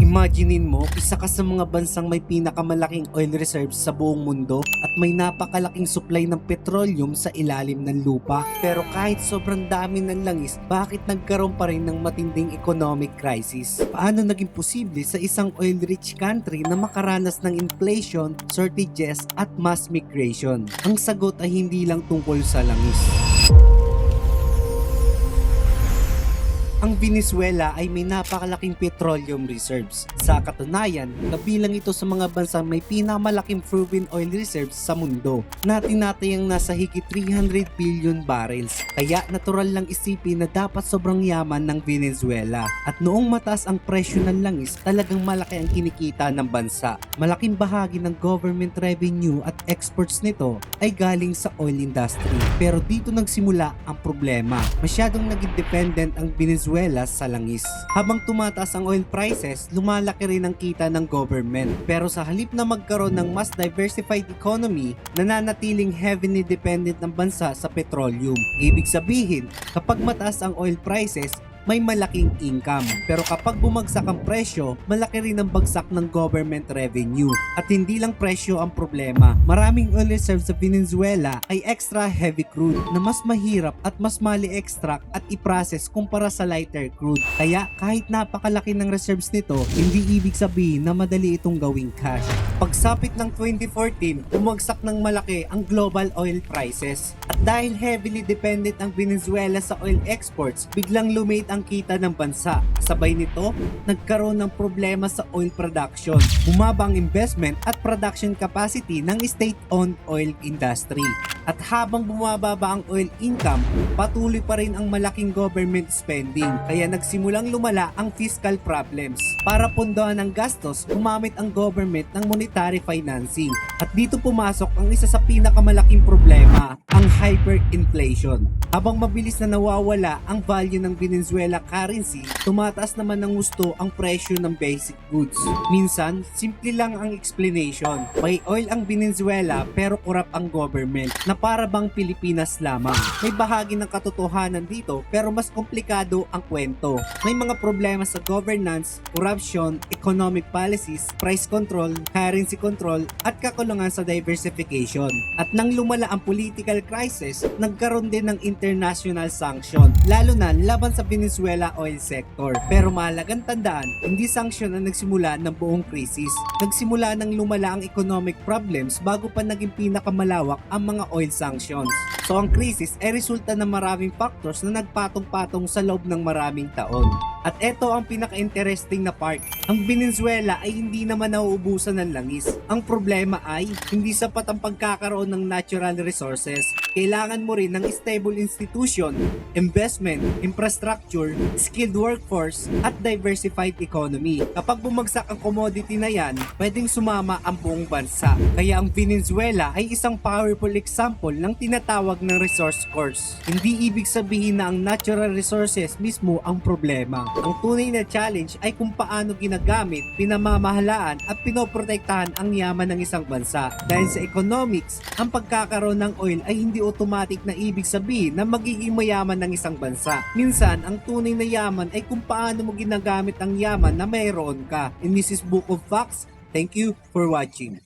Imaginein mo, isa ka sa mga bansang may pinakamalaking oil reserves sa buong mundo at may napakalaking supply ng petroleum sa ilalim ng lupa. Pero kahit sobrang dami ng langis, bakit nagkaroon pa rin ng matinding economic crisis? Paano naging posible sa isang oil-rich country na makaranas ng inflation, shortages at mass migration? Ang sagot ay hindi lang tungkol sa langis. Ang Venezuela ay may napakalaking petroleum reserves. Sa katunayan, kabilang ito sa mga bansang may pinakamalaking proven oil reserves sa mundo na tinatayang nasa higit 300 billion barrels. Kaya natural lang isipin na dapat sobrang yaman ng Venezuela. At noong mataas ang presyo ng langis, talagang malaki ang kinikita ng bansa. Malaking bahagi ng government revenue at exports nito ay galing sa oil industry. Pero dito nagsimula ang problema. Masyadong naging dependent ang Venezuela sa langis. Habang tumataas ang oil prices, lumalaki rin ang kita ng government. Pero sa halip na magkaroon ng mas diversified economy, nananatiling heavily dependent ng bansa sa petroleum. Ibig sabihin, kapag mataas ang oil prices, may malaking income. Pero kapag bumagsak ang presyo, malaki rin ang bagsak ng government revenue. At hindi lang presyo ang problema. Maraming oil reserves sa Venezuela ay extra heavy crude na mas mahirap at mas mali extract at i-process kumpara sa lighter crude. Kaya kahit napakalaki ng reserves nito, hindi ibig sabihin na madali itong gawing cash. Pagsapit ng 2014, bumagsak ng malaki ang global oil prices. At dahil heavily dependent ang Venezuela sa oil exports, biglang lumate ang kita ng bansa. Sabay nito, nagkaroon ng problema sa oil production. Bumaba ang investment at production capacity ng state-owned oil industry. At habang bumababa ang oil income, patuloy pa rin ang malaking government spending. Kaya nagsimulang lumala ang fiscal problems. Para pondohan ang gastos, gumamit ang government ng monetary financing. At dito pumasok ang isa sa pinakamalaking problema, ang hyperinflation. Habang mabilis na nawawala ang value ng Venezuela currency, tumataas naman ng gusto ang presyo ng basic goods. Minsan, simple lang ang explanation. May oil ang Venezuela pero corrupt ang government na para bang Pilipinas lamang. May bahagi ng katotohanan dito pero mas komplikado ang kwento. May mga problema sa governance, corruption, economic policies, price control, currency control at kakulangan sa diversification. At nang lumala ang political crisis, nagkaroon din ng international sanction, lalo na laban sa Venezuela oil sector. Pero mahalagang tandaan, hindi sanction ang nagsimula ng buong krisis. Nagsimula nang lumala ang economic problems bago pa naging pinakamalawak ang mga oil sanctions. So ang krisis ay resulta ng maraming factors na nagpatong-patong sa loob ng maraming taon. At eto ang pinaka-interesting na part. Ang Venezuela ay hindi naman nauubusan ng langis. Ang problema ay hindi sapat ang pagkakaroon ng natural resources. Kailangan mo rin ng stable institution, investment, infrastructure, skilled workforce, at diversified economy. Kapag bumagsak ang commodity na yan, pwedeng sumama ang buong bansa. Kaya ang Venezuela ay isang powerful example ng tinatawag ng resource curse. Hindi ibig sabihin na ang natural resources mismo ang problema. Ang tunay na challenge ay kung paano ginagamit, pinamamahalaan at pinoprotektahan ang yaman ng isang bansa. Dahil sa economics, ang pagkakaroon ng oil ay hindi automatic na ibig sabihin na magiging mayaman ng isang bansa. Minsan, ang tunay na yaman ay kung paano mo ginagamit ang yaman na mayroon ka. And this is Book of Facts. Thank you for watching.